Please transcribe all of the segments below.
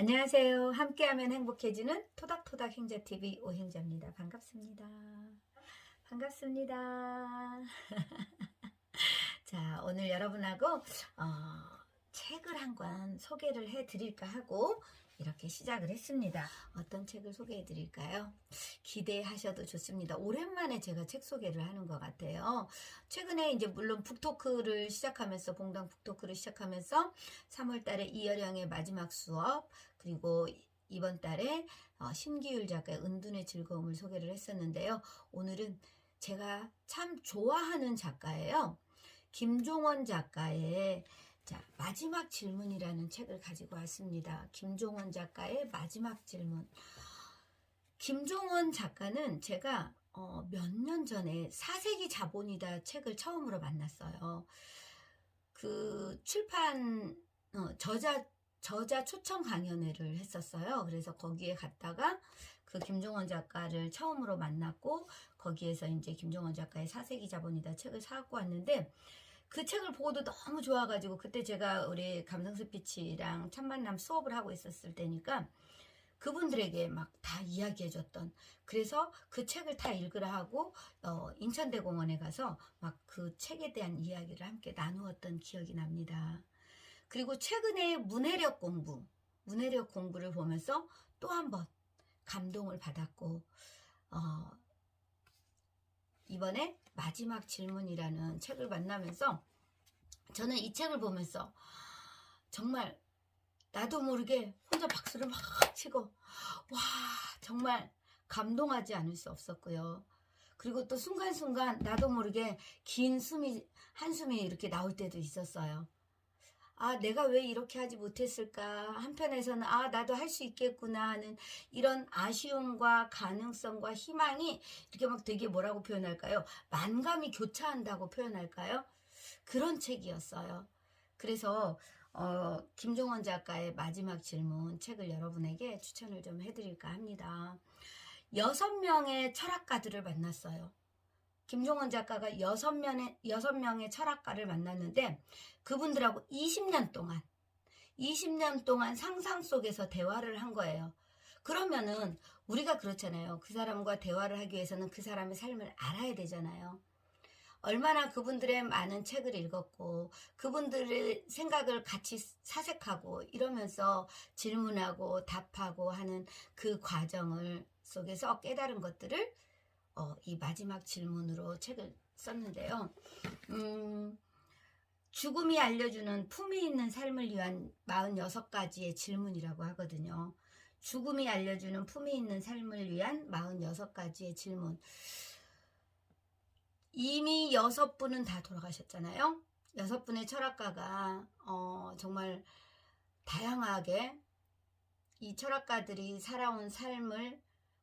안녕하세요. 함께하면 행복해지는 토닥토닥 행자TV 오행자입니다. 반갑습니다. 반갑습니다. 자, 오늘 여러분하고 책을 한 권 소개를 해드릴까 하고 이렇게 시작을 했습니다. 어떤 책을 소개해 드릴까요? 기대하셔도 좋습니다. 오랜만에 제가 책 소개를 하는 것 같아요. 최근에 이제 물론 북토크를 시작하면서 봉당 북토크를 시작하면서 3월 달에 이여령의 마지막 수업, 그리고 이번 달에 신기율 작가의 은둔의 즐거움을 소개를 했었는데요. 오늘은 제가 참 좋아하는 작가예요. 김종원 작가의 마지막 질문이라는 책을 가지고 왔습니다. 김종원 작가의 마지막 질문. 김종원 작가는 제가 몇 년 전에 사세기 자본이다 책을 처음으로 만났어요. 그 출판 저자 초청 강연회를 했었어요. 그래서 거기에 갔다가 그 김종원 작가를 처음으로 만났고, 거기에서 이제 김종원 작가의 사세기 자본이다 책을 사갖고 왔는데, 그 책을 보고도 너무 좋아가지고, 그때 제가 우리 감성 스피치랑 첫 만남 수업을 하고 있었을 때니까 그분들에게 막 다 이야기해줬던, 그래서 그 책을 다 읽으라 하고 인천대공원에 가서 막 그 책에 대한 이야기를 함께 나누었던 기억이 납니다. 그리고 최근에 문해력 공부를 보면서 또 한 번 감동을 받았고, 이번에 마지막 질문이라는 책을 만나면서 저는 이 책을 보면서 정말 나도 모르게 혼자 박수를 막 치고, 와, 정말 감동하지 않을 수 없었고요. 그리고 또 순간순간 나도 모르게 긴 한숨이 이렇게 나올 때도 있었어요. 아, 내가 왜 이렇게 하지 못했을까? 한편에서는 나도 할 수 있겠구나 하는 이런 아쉬움과 가능성과 희망이 이렇게 막 되게 뭐라고 표현할까요? 만감이 교차한다고 표현할까요? 그런 책이었어요. 그래서 김종원 작가의 마지막 질문 책을 여러분에게 추천을 좀 해드릴까 합니다. 6명의 철학가들을 만났어요. 김종원 작가가 6명의 철학가를 만났는데, 그분들하고 20년 동안 상상 속에서 대화를 한 거예요. 그러면은 우리가 그렇잖아요. 그 사람과 대화를 하기 위해서는 그 사람의 삶을 알아야 되잖아요. 얼마나 그분들의 많은 책을 읽었고 그분들의 생각을 같이 사색하고 이러면서 질문하고 답하고 하는 그 과정을 속에서 깨달은 것들을 이 마지막 질문으로 책을 썼는데요. 죽음이 알려주는 품위 있는 삶을 위한 46가지의 질문이라고 하거든요. 죽음이 알려주는 품위 있는 삶을 위한 46가지의 질문. 이미 6분은 다 돌아가셨잖아요. 6분의 철학가가 정말 다양하게 이 철학가들이 살아온 삶을,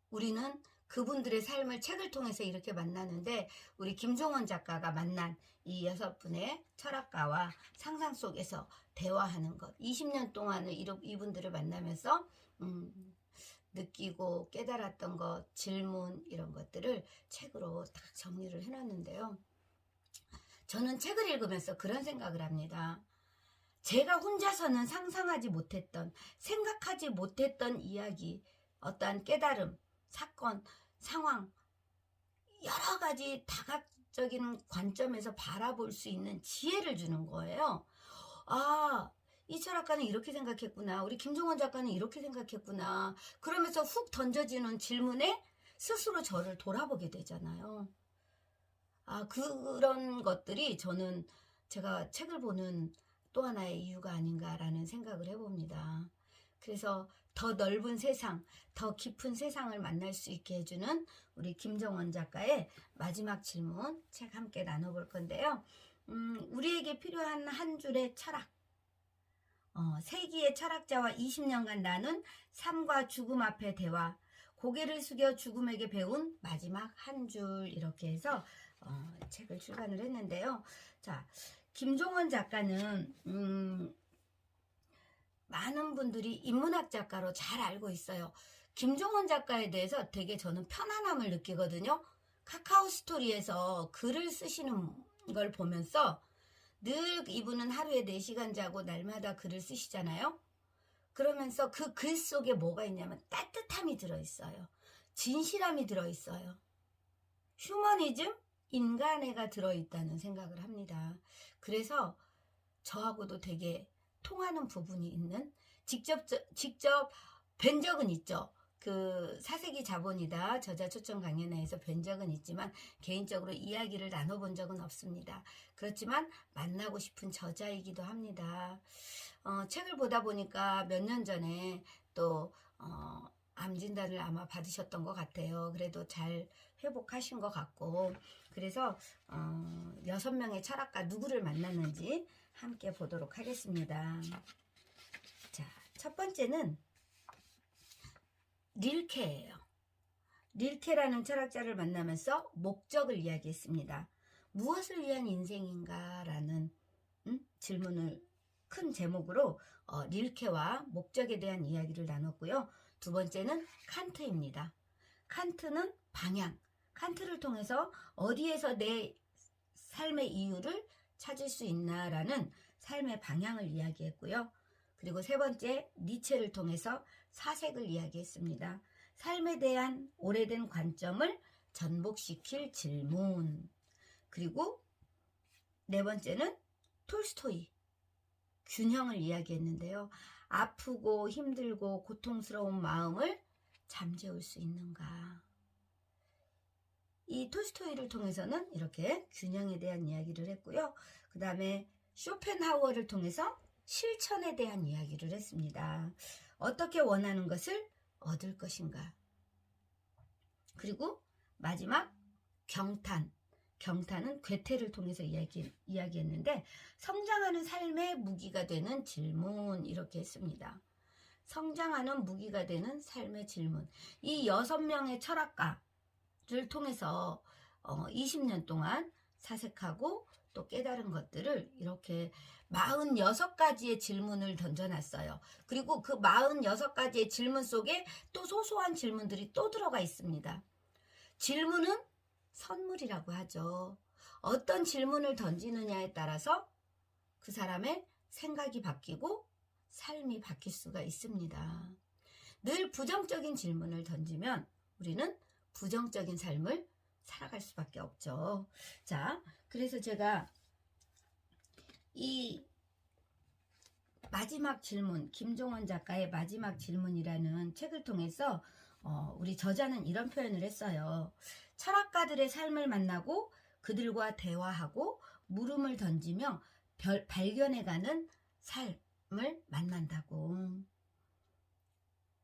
우리는 그분들의 삶을 책을 통해서 이렇게 만나는데, 우리 김종원 작가가 만난 이 6분의 철학가와 상상 속에서 대화하는 것, 20년 동안을 이분들을 만나면서 느끼고 깨달았던 것, 질문, 이런 것들을 책으로 딱 정리를 해놨는데요. 저는 책을 읽으면서 그런 생각을 합니다. 제가 혼자서는 상상하지 못했던, 생각하지 못했던 이야기, 어떠한 깨달음, 사건, 상황, 여러 가지 다각적인 관점에서 바라볼 수 있는 지혜를 주는 거예요. 이 철학가는 이렇게 생각했구나. 우리 김종원 작가는 이렇게 생각했구나. 그러면서 훅 던져지는 질문에 스스로 저를 돌아보게 되잖아요. 그런 것들이 저는 제가 책을 보는 또 하나의 이유가 아닌가라는 생각을 해봅니다. 그래서 더 넓은 세상, 더 깊은 세상을 만날 수 있게 해주는 우리 김종원 작가의 마지막 질문 책 함께 나눠볼 건데요. 우리에게 필요한 한 줄의 철학. 세기의 철학자와 20년간 나눈 삶과 죽음 앞의 대화, 고개를 숙여 죽음에게 배운 마지막 한 줄, 이렇게 해서 책을 출간을 했는데요. 자, 김종원 작가는 많은 분들이 인문학 작가로 잘 알고 있어요. 김종원 작가에 대해서 되게 저는 편안함을 느끼거든요. 카카오 스토리에서 글을 쓰시는 걸 보면서 늘 이분은 하루에 4시간 자고 날마다 글을 쓰시잖아요. 그러면서 그 글 속에 뭐가 있냐면 따뜻함이 들어있어요. 진실함이 들어있어요. 휴머니즘, 인간애가 들어있다는 생각을 합니다. 그래서 저하고도 되게 통하는 부분이 있는, 직접 뵌 적은 있죠. 그 사색이 자본이다 저자 초청 강연회에서 뵌 적은 있지만 개인적으로 이야기를 나눠본 적은 없습니다. 그렇지만 만나고 싶은 저자이기도 합니다. 책을 보다 보니까 몇 년 전에 또 암 진단을 아마 받으셨던 것 같아요. 그래도 잘 회복하신 것 같고, 그래서 6명의 철학가 누구를 만났는지 함께 보도록 하겠습니다. 자, 첫 번째는 릴케예요. 릴케라는 철학자를 만나면서 목적을 이야기했습니다. 무엇을 위한 인생인가 라는 질문을 큰 제목으로 릴케와 목적에 대한 이야기를 나눴고요. 두 번째는 칸트입니다. 칸트는 방향, 칸트를 통해서 어디에서 내 삶의 이유를 찾을 수 있나라는 삶의 방향을 이야기했고요. 그리고 세 번째, 니체를 통해서 사색을 이야기했습니다. 삶에 대한 오래된 관점을 전복시킬 질문. 그리고 네 번째는 톨스토이, 균형을 이야기했는데요. 아프고 힘들고 고통스러운 마음을 잠재울 수 있는가. 이 톨스토이를 통해서는 이렇게 균형에 대한 이야기를 했고요. 그 다음에 쇼펜하우어를 통해서 실천에 대한 이야기를 했습니다. 어떻게 원하는 것을 얻을 것인가. 그리고 마지막 경탄은 괴테를 통해서 이야기했는데 성장하는 삶의 무기가 되는 질문, 이렇게 했습니다. 성장하는 무기가 되는 삶의 질문. 이 6명의 철학가를 통해서 20년 동안 사색하고 또 깨달은 것들을 이렇게 46가지의 질문을 던져놨어요. 그리고 그 46가지의 질문 속에 또 소소한 질문들이 또 들어가 있습니다. 질문은 선물이라고 하죠. 어떤 질문을 던지느냐에 따라서 그 사람의 생각이 바뀌고 삶이 바뀔 수가 있습니다. 늘 부정적인 질문을 던지면 우리는 부정적인 삶을 살아갈 수밖에 없죠. 자, 그래서 제가 이 마지막 질문, 김종원 작가의 마지막 질문이라는 책을 통해서 우리 저자는 이런 표현을 했어요. 철학가들의 삶을 만나고 그들과 대화하고 물음을 던지며 발견해가는 삶을 만난다고.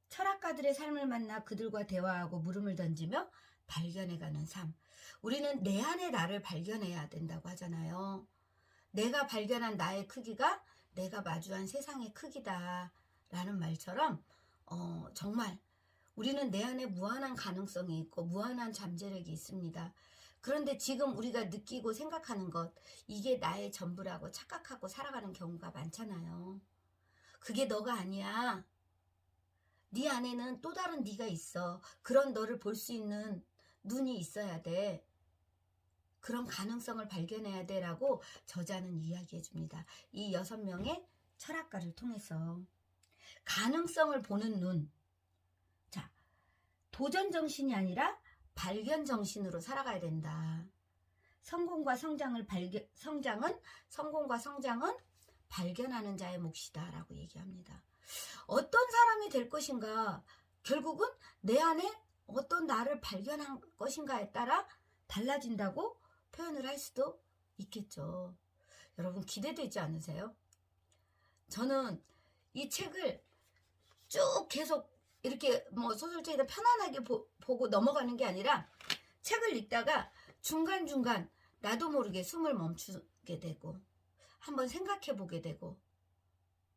철학가들의 삶을 만나 그들과 대화하고 물음을 던지며 발견해가는 삶. 우리는 내 안에 나를 발견해야 된다고 하잖아요. 내가 발견한 나의 크기가 내가 마주한 세상의 크기다 라는 말처럼 정말 우리는 내 안에 무한한 가능성이 있고 무한한 잠재력이 있습니다. 그런데 지금 우리가 느끼고 생각하는 것, 이게 나의 전부라고 착각하고 살아가는 경우가 많잖아요. 그게 너가 아니야. 네 안에는 또 다른 네가 있어. 그런 너를 볼 수 있는 눈이 있어야 돼. 그런 가능성을 발견해야 돼라고 저자는 이야기해 줍니다. 이 6명의 철학가를 통해서 가능성을 보는 눈. 자, 도전 정신이 아니라 발견 정신으로 살아가야 된다. 성공과 성장은 발견하는 자의 몫이다라고 얘기합니다. 어떤 사람이 될 것인가, 결국은 내 안에 어떤 나를 발견한 것인가에 따라 달라진다고 표현을 할 수도 있겠죠. 여러분 기대되지 않으세요? 저는 이 책을 쭉 계속 이렇게 소설책에다 편안하게 보고 넘어가는 게 아니라 책을 읽다가 중간중간 나도 모르게 숨을 멈추게 되고 한번 생각해 보게 되고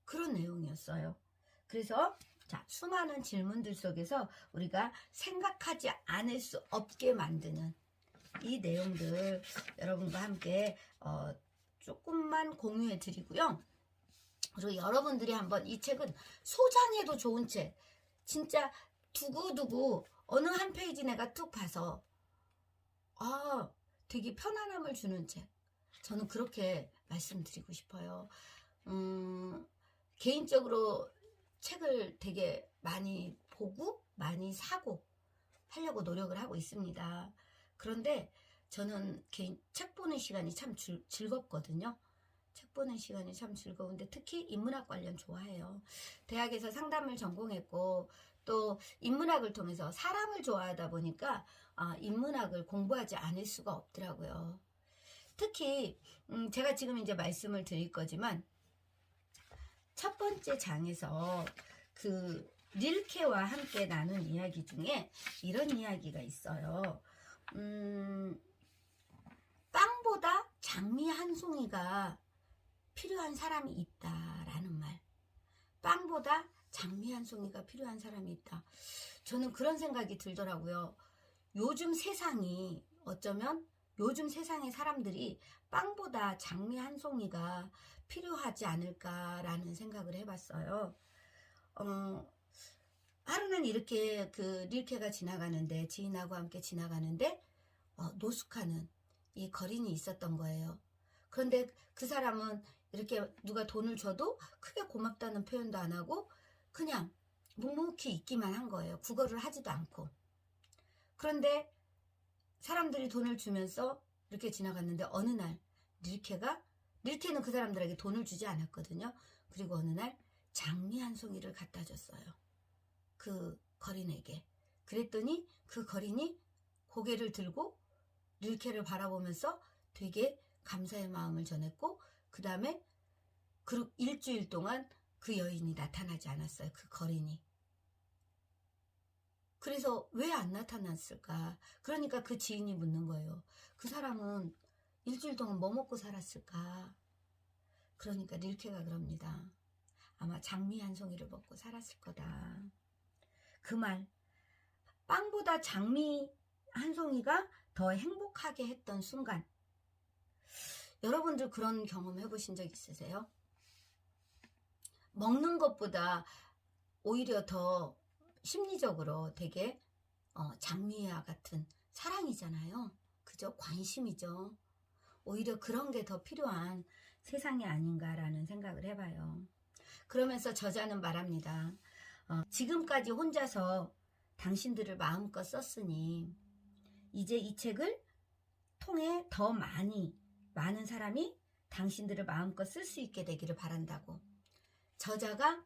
그런 내용이었어요. 그래서 자, 수많은 질문들 속에서 우리가 생각하지 않을 수 없게 만드는 이 내용들 여러분과 함께 조금만 공유해 드리고요. 그리고 여러분들이 한번 이 책은 소장해도 좋은 책, 진짜 두고두고 어느 한 페이지 내가 툭 봐서 되게 편안함을 주는 책, 저는 그렇게 말씀드리고 싶어요. 개인적으로 책을 되게 많이 보고 많이 사고 하려고 노력을 하고 있습니다. 그런데 저는 개인 책 보는 시간이 참 즐겁거든요. 책 보는 시간이 참 즐거운데 특히 인문학 관련 좋아해요. 대학에서 상담을 전공했고 또 인문학을 통해서 사람을 좋아하다 보니까 인문학을 공부하지 않을 수가 없더라고요. 특히 제가 지금 이제 말씀을 드릴 거지만 첫 번째 장에서 그 릴케와 함께 나눈 이야기 중에 이런 이야기가 있어요. 빵보다 장미 한 송이가 필요한 사람이 있다라는 말. 빵보다 장미 한 송이가 필요한 사람이 있다. 저는 그런 생각이 들더라고요. 요즘 세상이 어쩌면 요즘 세상의 사람들이 빵보다 장미 한 송이가 필요하지 않을까라는 생각을 해봤어요. 하루는 이렇게 그 릴케가 지나가는데 지인하고 함께 지나가는데 노숙하는 이 거린이 있었던 거예요. 그런데 그 사람은 이렇게 누가 돈을 줘도 크게 고맙다는 표현도 안 하고 그냥 묵묵히 있기만 한 거예요. 구걸을 하지도 않고. 그런데 사람들이 돈을 주면서 이렇게 지나갔는데 어느 날 릴케는 그 사람들에게 돈을 주지 않았거든요. 그리고 어느 날 장미 한 송이를 갖다 줬어요. 그 거린에게. 그랬더니 그 거린이 고개를 들고 릴케를 바라보면서 되게 감사의 마음을 전했고 그 다음에 일주일 동안 그 여인이 나타나지 않았어요. 그 거린이. 그래서 왜 안 나타났을까? 그러니까 그 지인이 묻는 거예요. 그 사람은 일주일 동안 뭐 먹고 살았을까? 그러니까 릴케가 그럽니다. 아마 장미 한 송이를 먹고 살았을 거다. 그 말, 빵보다 장미 한 송이가 더 행복하게 했던 순간. 여러분들 그런 경험 해보신 적 있으세요? 먹는 것보다 오히려 더 심리적으로 되게 장미와 같은 사랑이잖아요. 그죠? 관심이죠. 오히려 그런 게 더 필요한 세상이 아닌가라는 생각을 해봐요. 그러면서 저자는 말합니다. 지금까지 혼자서 당신들을 마음껏 썼으니 이제 이 책을 통해 더 많은 사람이 당신들을 마음껏 쓸 수 있게 되기를 바란다고. 저자가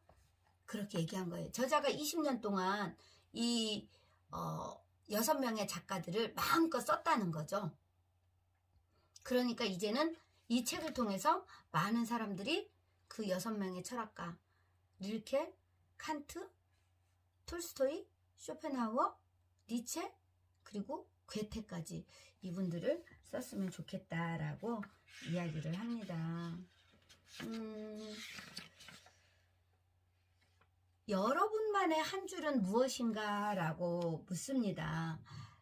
그렇게 얘기한 거예요. 저자가 20년 동안 이 6명의 작가들을 마음껏 썼다는 거죠. 그러니까 이제는 이 책을 통해서 많은 사람들이 그 6명의 철학가 릴케, 칸트, 톨스토이, 쇼펜하우어, 니체 그리고 괴테까지 이분들을 썼으면 좋겠다라고 이야기를 합니다. 여러분만의 한 줄은 무엇인가 라고 묻습니다.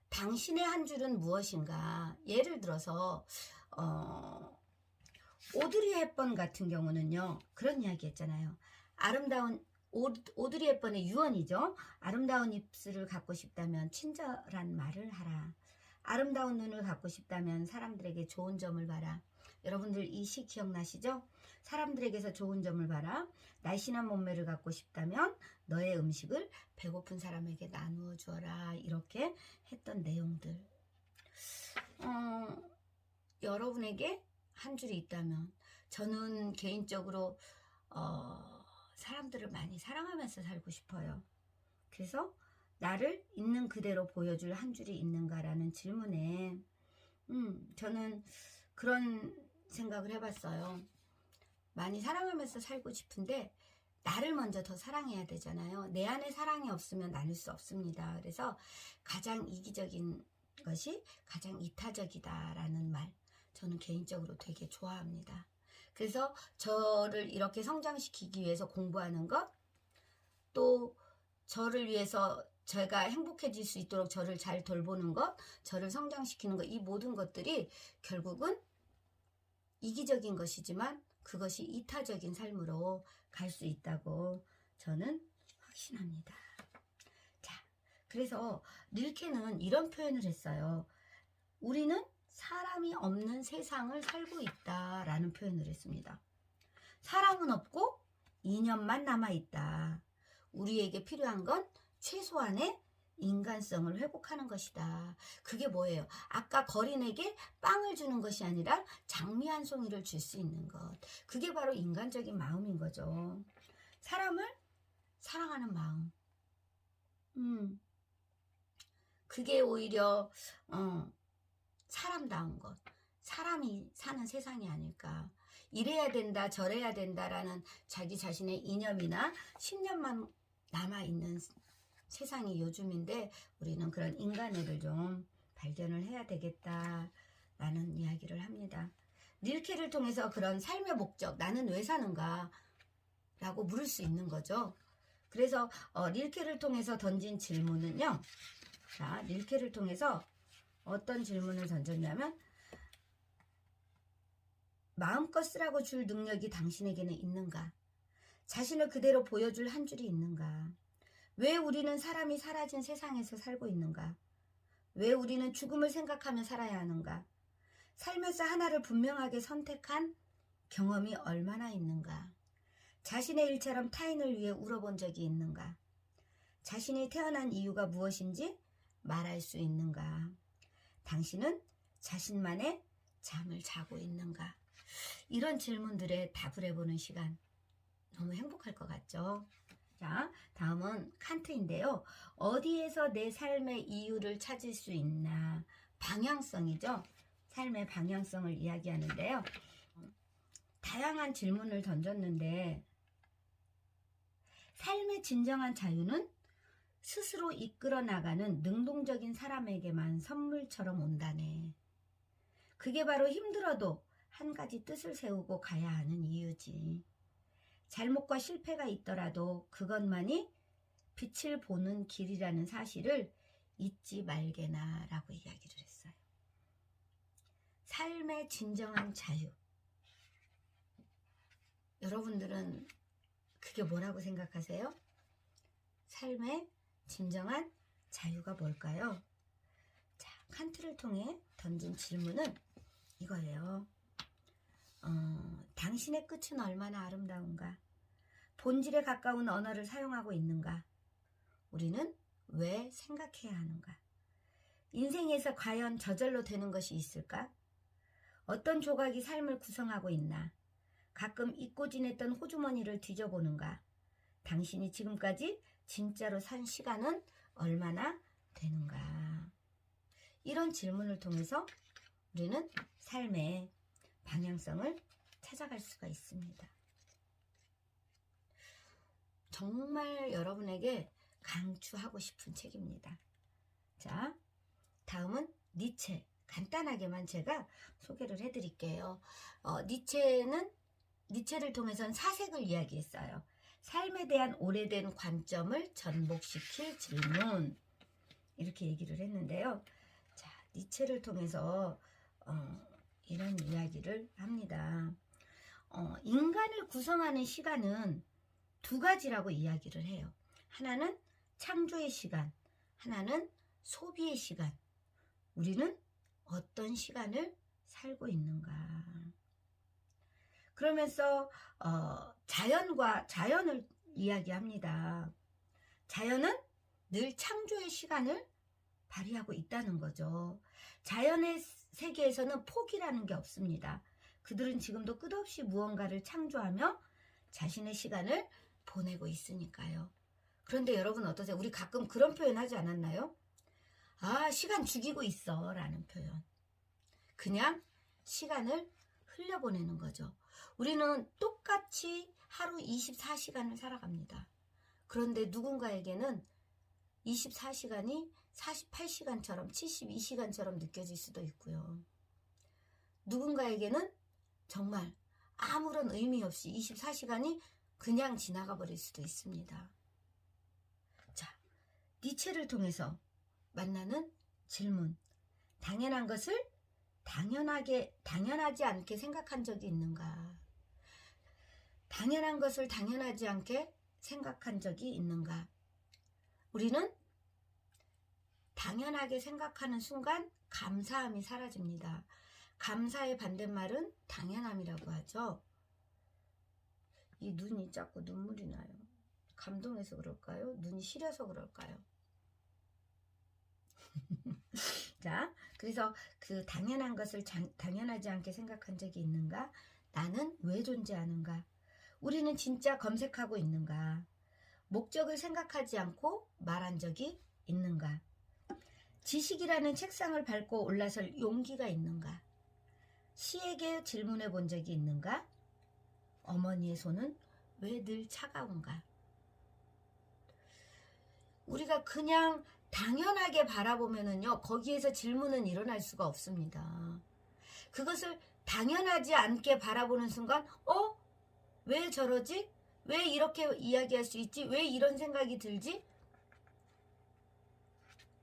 당신의 한 줄은 무엇인가? 예를 들어서 오드리 헵번 같은 경우는요. 그런 이야기 했잖아요. 아름다운 오드리 헵번의 유언이죠. 아름다운 입술을 갖고 싶다면 친절한 말을 하라. 아름다운 눈을 갖고 싶다면 사람들에게 좋은 점을 봐라. 여러분들 이 시 기억나시죠? 사람들에게서 좋은 점을 봐라. 날씬한 몸매를 갖고 싶다면 너의 음식을 배고픈 사람에게 나누어 주어라. 이렇게 했던 내용들. 여러분에게 한 줄이 있다면 저는 개인적으로 사람들을 많이 사랑하면서 살고 싶어요. 그래서 나를 있는 그대로 보여줄 한 줄이 있는가라는 질문에 저는 그런 생각을 해봤어요. 많이 사랑하면서 살고 싶은데 나를 먼저 더 사랑해야 되잖아요. 내 안에 사랑이 없으면 나눌 수 없습니다. 그래서 가장 이기적인 것이 가장 이타적이다라는 말 저는 개인적으로 되게 좋아합니다. 그래서 저를 이렇게 성장시키기 위해서 공부하는 것, 또 저를 위해서 제가 행복해질 수 있도록 저를 잘 돌보는 것, 저를 성장시키는 것, 이 모든 것들이 결국은 이기적인 것이지만 그것이 이타적인 삶으로 갈 수 있다고 저는 확신합니다. 자, 그래서 릴케는 이런 표현을 했어요. 우리는 사람이 없는 세상을 살고 있다라는 표현을 했습니다. 사람은 없고 이념만 남아있다. 우리에게 필요한 건 최소한의 인간성을 회복하는 것이다. 그게 뭐예요? 아까 거린에게 빵을 주는 것이 아니라 장미 한 송이를 줄 수 있는 것. 그게 바로 인간적인 마음인 거죠. 사람을 사랑하는 마음. 그게 오히려 사람다운 것. 사람이 사는 세상이 아닐까. 이래야 된다, 저래야 된다라는 자기 자신의 이념이나 신념만 남아있는 세상이 요즘인데, 우리는 그런 인간애를 좀 발견을 해야 되겠다라는 이야기를 합니다. 릴케를 통해서 그런 삶의 목적, 나는 왜 사는가 라고 물을 수 있는 거죠. 그래서 릴케를 통해서 던진 질문은요. 자, 릴케를 통해서 어떤 질문을 던졌냐면, 마음껏 쓰라고 줄 능력이 당신에게는 있는가? 자신을 그대로 보여줄 한 줄이 있는가? 왜 우리는 사람이 사라진 세상에서 살고 있는가? 왜 우리는 죽음을 생각하며 살아야 하는가? 살면서 하나를 분명하게 선택한 경험이 얼마나 있는가? 자신의 일처럼 타인을 위해 울어본 적이 있는가? 자신이 태어난 이유가 무엇인지 말할 수 있는가? 당신은 자신만의 잠을 자고 있는가? 이런 질문들에 답을 해보는 시간, 너무 행복할 것 같죠? 자, 다음은 칸트인데요. 어디에서 내 삶의 이유를 찾을 수 있나? 방향성이죠. 삶의 방향성을 이야기하는데요. 다양한 질문을 던졌는데, 삶의 진정한 자유는 스스로 이끌어 나가는 능동적인 사람에게만 선물처럼 온다네. 그게 바로 힘들어도 한 가지 뜻을 세우고 가야 하는 이유지. 잘못과 실패가 있더라도 그것만이 빛을 보는 길이라는 사실을 잊지 말게나 라고 이야기를 했어요. 삶의 진정한 자유. 여러분들은 그게 뭐라고 생각하세요? 삶의 진정한 자유가 뭘까요? 자, 칸트를 통해 던진 질문은 이거예요. 당신의 끝은 얼마나 아름다운가? 본질에 가까운 언어를 사용하고 있는가? 우리는 왜 생각해야 하는가? 인생에서 과연 저절로 되는 것이 있을까? 어떤 조각이 삶을 구성하고 있나? 가끔 잊고 지냈던 호주머니를 뒤져보는가? 당신이 지금까지 진짜로 산 시간은 얼마나 되는가? 이런 질문을 통해서 우리는 삶의 방향성을 찾아갈 수가 있습니다. 정말 여러분에게 강추하고 싶은 책입니다. 자, 다음은 니체. 간단하게만 제가 소개를 해드릴게요. 니체를 통해서는 사색을 이야기했어요. 삶에 대한 오래된 관점을 전복시킬 질문. 이렇게 얘기를 했는데요. 자, 니체를 통해서 이런 이야기를 합니다. 인간을 구성하는 시간은 두 가지라고 이야기를 해요. 하나는 창조의 시간, 하나는 소비의 시간. 우리는 어떤 시간을 살고 있는가? 그러면서 자연을 이야기합니다. 자연은 늘 창조의 시간을 발휘하고 있다는 거죠. 자연의 세계에서는 포기라는 게 없습니다. 그들은 지금도 끝없이 무언가를 창조하며 자신의 시간을 보내고 있으니까요. 그런데 여러분 어떠세요? 우리 가끔 그런 표현 하지 않았나요? 아, 시간 죽이고 있어 라는 표현. 그냥 시간을 흘려보내는 거죠. 우리는 똑같이 하루 24시간을 살아갑니다. 그런데 누군가에게는 24시간이 48시간처럼 72시간처럼 느껴질 수도 있고요. 누군가에게는 정말 아무런 의미 없이 24시간이 그냥 지나가 버릴 수도 있습니다. 자, 니체를 통해서 만나는 질문. 당연한 것을 당연하지 않게 생각한 적이 있는가? 당연한 것을 당연하지 않게 생각한 적이 있는가? 우리는 당연하게 생각하는 순간 감사함이 사라집니다. 감사의 반대말은 당연함이라고 하죠. 이 눈이 자꾸 눈물이 나요. 감동해서 그럴까요? 눈이 시려서 그럴까요? 자, 그래서 그 당연한 것을 당연하지 않게 생각한 적이 있는가? 나는 왜 존재하는가? 우리는 진짜 검색하고 있는가? 목적을 생각하지 않고 말한 적이 있는가? 지식이라는 책상을 밟고 올라설 용기가 있는가? 시에게 질문해 본 적이 있는가? 어머니의 손은 왜 늘 차가운가? 우리가 그냥 당연하게 바라보면은요, 거기에서 질문은 일어날 수가 없습니다. 그것을 당연하지 않게 바라보는 순간, 왜 저러지? 왜 이렇게 이야기할 수 있지? 왜 이런 생각이 들지?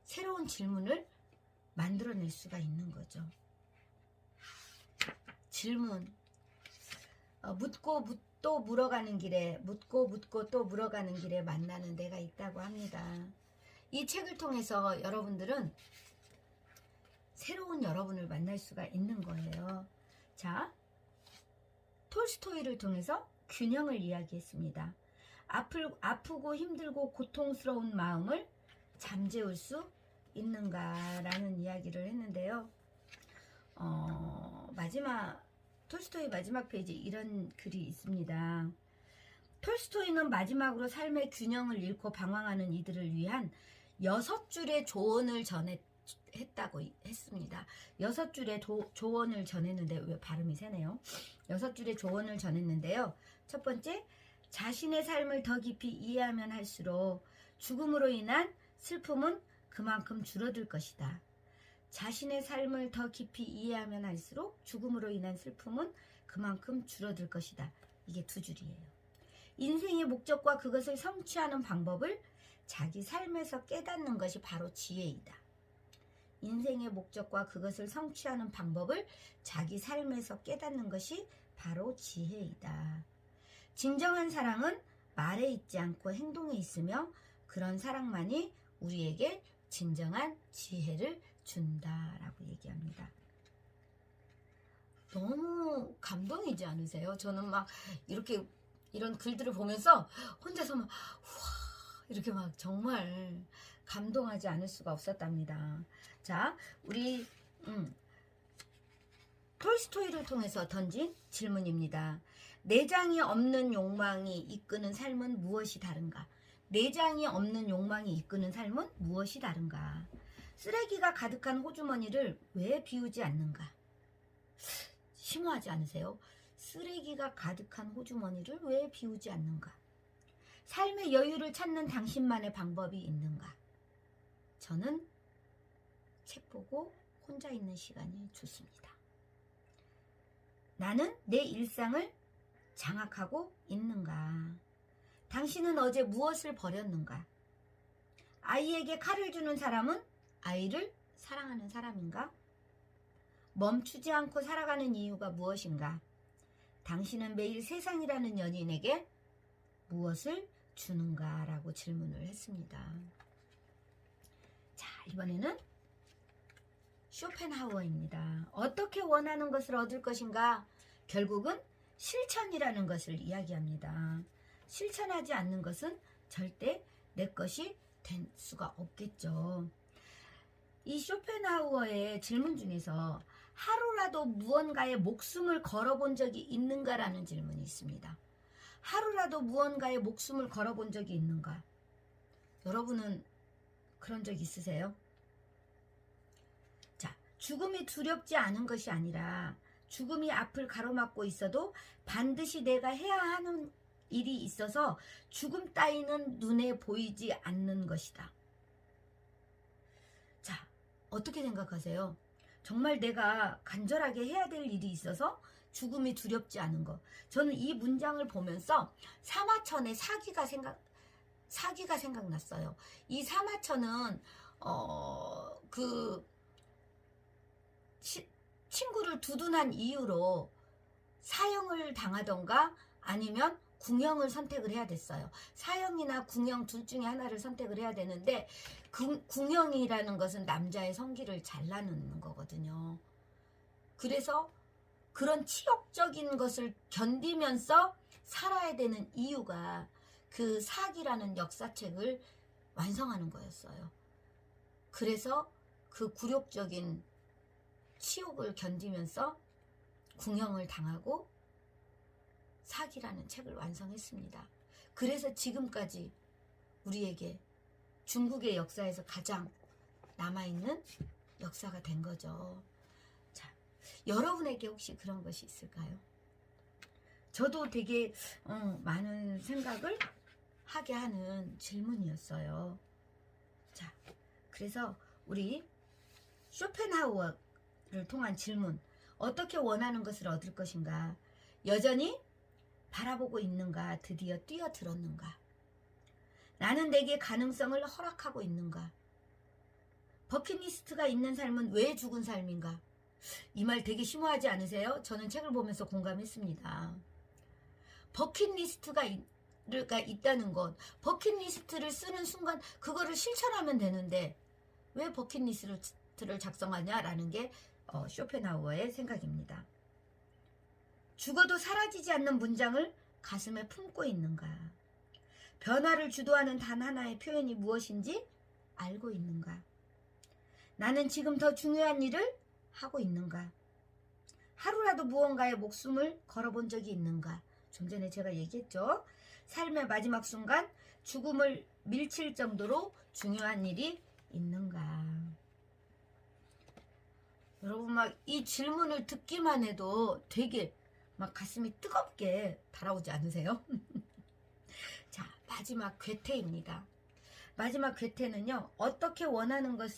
새로운 질문을 만들어낼 수가 있는 거죠. 질문. 묻고 또 물어가는 길에, 묻고 또 물어가는 길에 만나는 데가 있다고 합니다. 이 책을 통해서 여러분들은 새로운 여러분을 만날 수가 있는 거예요. 자, 톨스토이를 통해서 균형을 이야기했습니다. 아프고 힘들고 고통스러운 마음을 잠재울 수 있는가라는 이야기를 했는데요. 톨스토이 마지막 페이지 이런 글이 있습니다. 톨스토이는 마지막으로 삶의 균형을 잃고 방황하는 이들을 위한 6줄의 조언을 했다고 했습니다. 6줄의 조언을 전했는데, 왜 발음이 새네요. 6줄의 조언을 전했는데요. 첫 번째, 자신의 삶을 더 깊이 이해하면 할수록 죽음으로 인한 슬픔은 그만큼 줄어들 것이다. 자신의 삶을 더 깊이 이해하면 할수록 죽음으로 인한 슬픔은 그만큼 줄어들 것이다. 이게 2줄이에요. 인생의 목적과 그것을 성취하는 방법을 자기 삶에서 깨닫는 것이 바로 지혜이다. 인생의 목적과 그것을 성취하는 방법을 자기 삶에서 깨닫는 것이 바로 지혜이다. 진정한 사랑은 말에 있지 않고 행동에 있으며 그런 사랑만이 우리에게 진정한 지혜를 준다라고 얘기합니다. 너무 감동이지 않으세요? 저는 막 이런 글들을 보면서 혼자서 막 이렇게 막 정말 감동하지 않을 수가 없었답니다. 자, 우리 톨스토이를 통해서 던진 질문입니다. 내장이 없는 욕망이 이끄는 삶은 무엇이 다른가? 내장이 없는 욕망이 이끄는 삶은 무엇이 다른가? 쓰레기가 가득한 호주머니를 왜 비우지 않는가? 심오하지 않으세요? 쓰레기가 가득한 호주머니를 왜 비우지 않는가? 삶의 여유를 찾는 당신만의 방법이 있는가? 저는 책 보고 혼자 있는 시간이 좋습니다. 나는 내 일상을 장악하고 있는가? 당신은 어제 무엇을 버렸는가? 아이에게 칼을 주는 사람은 아이를 사랑하는 사람인가? 멈추지 않고 살아가는 이유가 무엇인가? 당신은 매일 세상이라는 연인에게 무엇을 주는가? 라고 질문을 했습니다. 자, 이번에는 쇼펜하우어입니다. 어떻게 원하는 것을 얻을 것인가? 결국은 실천이라는 것을 이야기합니다. 실천하지 않는 것은 절대 내 것이 될 수가 없겠죠. 이 쇼펜하우어의 질문 중에서 하루라도 무언가에 목숨을 걸어본 적이 있는가라는 질문이 있습니다. 하루라도 무언가에 목숨을 걸어본 적이 있는가? 여러분은 그런 적 있으세요? 자, 죽음이 두렵지 않은 것이 아니라 죽음이 앞을 가로막고 있어도 반드시 내가 해야 하는 일이 있어서 죽음 따위는 눈에 보이지 않는 것이다. 자, 어떻게 생각하세요? 정말 내가 간절하게 해야 될 일이 있어서 죽음이 두렵지 않은 것. 저는 이 문장을 보면서 사마천의 사기가 생각났어요. 이 사마천은 친구를 두둔한 이유로 사형을 당하던가 아니면 궁형을 선택을 해야 됐어요. 사형이나 궁형 둘 중에 하나를 선택을 해야 되는데 궁형이라는 것은 남자의 성기를 잘라놓는 거거든요. 그래서 그런 치욕적인 것을 견디면서 살아야 되는 이유가 그 사기라는 역사책을 완성하는 거였어요. 그래서 그 굴욕적인 치욕을 견디면서 궁형을 당하고 사기라는 책을 완성했습니다. 그래서 지금까지 우리에게 중국의 역사에서 가장 남아있는 역사가 된 거죠. 자, 여러분에게 혹시 그런 것이 있을까요? 저도 되게 많은 생각을 하게 하는 질문이었어요. 자, 그래서 우리 쇼펜하우어를 통한 질문, 어떻게 원하는 것을 얻을 것인가? 여전히 바라보고 있는가? 드디어 뛰어들었는가? 나는 내게 가능성을 허락하고 있는가? 버킷리스트가 있는 삶은 왜 죽은 삶인가? 이 말 되게 심오하지 않으세요? 저는 책을 보면서 공감했습니다. 버킷리스트가 있다는 것, 버킷리스트를 쓰는 순간 그거를 실천하면 되는데 왜 버킷리스트를 작성하냐라는 게 쇼펜하우어의 생각입니다. 죽어도 사라지지 않는 문장을 가슴에 품고 있는가? 변화를 주도하는 단 하나의 표현이 무엇인지 알고 있는가? 나는 지금 더 중요한 일을 하고 있는가? 하루라도 무언가에 목숨을 걸어본 적이 있는가? 좀 전에 제가 얘기했죠. 삶의 마지막 순간 죽음을 밀칠 정도로 중요한 일이 있는가? 여러분 막 이 질문을 듣기만 해도 되게 막 가슴이 뜨겁게 달아오지 않으세요? 자, 마지막 괴테입니다. 마지막 괴테는요. 어떻게 원하는 것,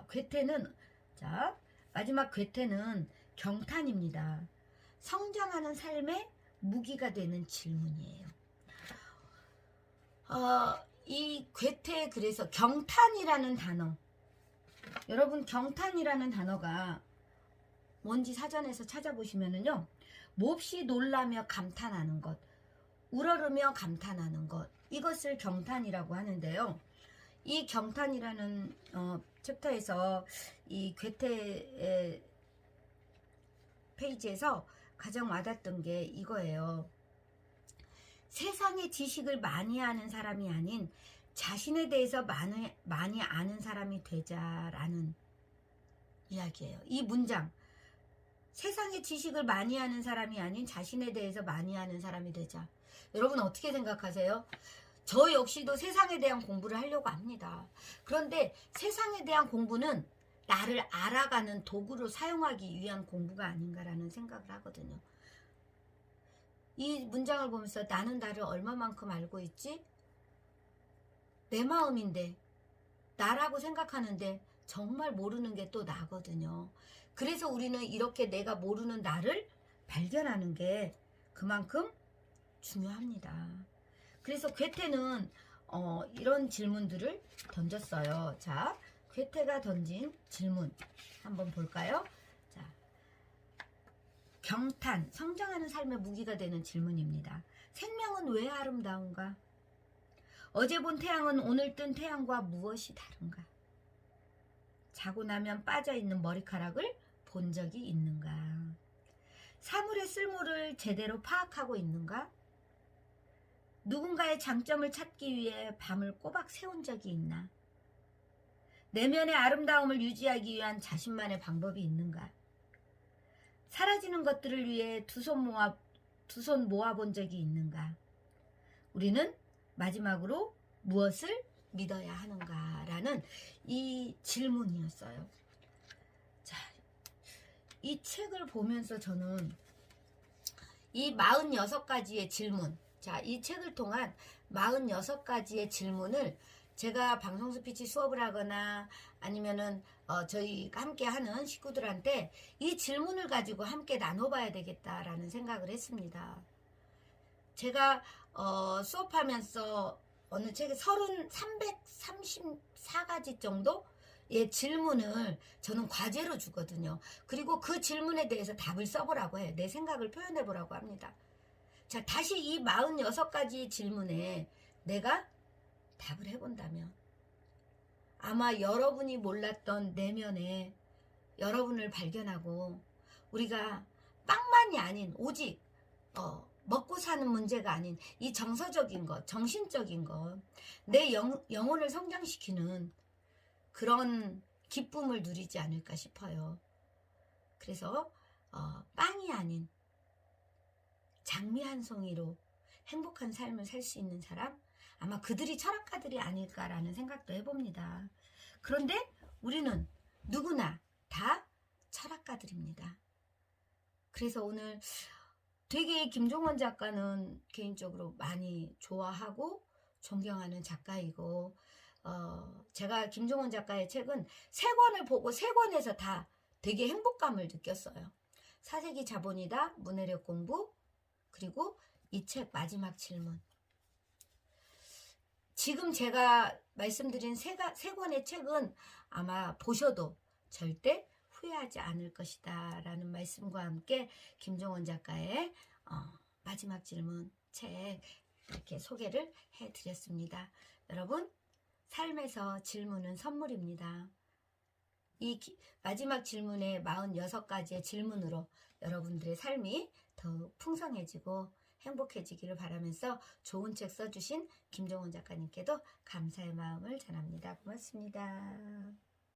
괴테는, 자, 마지막 괴테는 경탄입니다. 성장하는 삶의 무기가 되는 질문이에요. 이 괴테, 그래서 경탄이라는 단어, 여러분 경탄이라는 단어가 뭔지 사전에서 찾아보시면은요, 몹시 놀라며 감탄하는 것, 우러르며 감탄하는 것, 이것을 경탄이라고 하는데요. 이 경탄이라는 챕터에서 이 괴테의 페이지에서 가장 와닿던 게 이거예요. 세상의 지식을 많이 아는 사람이 아닌 자신에 대해서 많이 아는 사람이 되자라는 이야기예요. 이 문장, 세상의 지식을 많이 아는 사람이 아닌 자신에 대해서 많이 아는 사람이 되자. 여러분 어떻게 생각하세요? 저 역시도 세상에 대한 공부를 하려고 합니다. 그런데 세상에 대한 공부는 나를 알아가는 도구로 사용하기 위한 공부가 아닌가라는 생각을 하거든요. 이 문장을 보면서 나는 나를 얼마만큼 알고 있지? 내 마음인데, 나라고 생각하는데 정말 모르는 게 또 나거든요. 그래서 우리는 이렇게 내가 모르는 나를 발견하는 게 그만큼 중요합니다. 그래서 괴테는 이런 질문들을 던졌어요. 자, 괴테가 던진 질문 한번 볼까요? 자, 경탄, 성장하는 삶의 무기가 되는 질문입니다. 생명은 왜 아름다운가? 어제 본 태양은 오늘 뜬 태양과 무엇이 다른가? 자고 나면 빠져있는 머리카락을 본 적이 있는가? 사물의 쓸모를 제대로 파악하고 있는가? 누군가의 장점을 찾기 위해 밤을 꼬박 새운 적이 있나? 내면의 아름다움을 유지하기 위한 자신만의 방법이 있는가? 사라지는 것들을 위해 두 손 모아본 적이 있는가? 우리는 마지막으로 무엇을 믿어야 하는가라는 이 질문이었어요. 자, 이 책을 보면서 저는 이 46가지의 질문, 자, 이 책을 통한 46가지의 질문을 제가 방송 스피치 수업을 하거나 아니면은 저희가 함께 하는 식구들한테 이 질문을 가지고 함께 나눠봐야 되겠다라는 생각을 했습니다. 제가 수업하면서 어느 책에 334가지 정도의 질문을 저는 과제로 주거든요. 그리고 그 질문에 대해서 답을 써보라고 해요. 내 생각을 표현해보라고 합니다. 자, 다시 이 46가지의 질문에 내가 답을 해본다면 아마 여러분이 몰랐던 내면에 여러분을 발견하고 우리가 빵만이 아닌 오직 먹고 사는 문제가 아닌 이 정서적인 것, 정신적인 것, 내 영혼을 성장시키는 그런 기쁨을 누리지 않을까 싶어요. 그래서 빵이 아닌 장미 한 송이로 행복한 삶을 살 수 있는 사람, 아마 그들이 철학가들이 아닐까라는 생각도 해봅니다. 그런데 우리는 누구나 다 철학가들입니다. 그래서 오늘 되게 김종원 작가는 개인적으로 많이 좋아하고 존경하는 작가이고, 제가 김종원 작가의 책은 3권을 보고 3권에서 다 되게 행복감을 느꼈어요. 사색이 자본이다, 문해력 공부, 그리고 이 책 마지막 질문. 지금 제가 말씀드린 3권의 책은 아마 보셔도 절대 후회하지 않을 것이다 라는 말씀과 함께 김종원 작가의 마지막 질문 책 이렇게 소개를 해드렸습니다. 여러분, 삶에서 질문은 선물입니다. 이 마지막 질문의 46가지의 질문으로 여러분들의 삶이 더 풍성해지고 행복해지기를 바라면서 좋은 책 써주신 김종원 작가님께도 감사의 마음을 전합니다. 고맙습니다.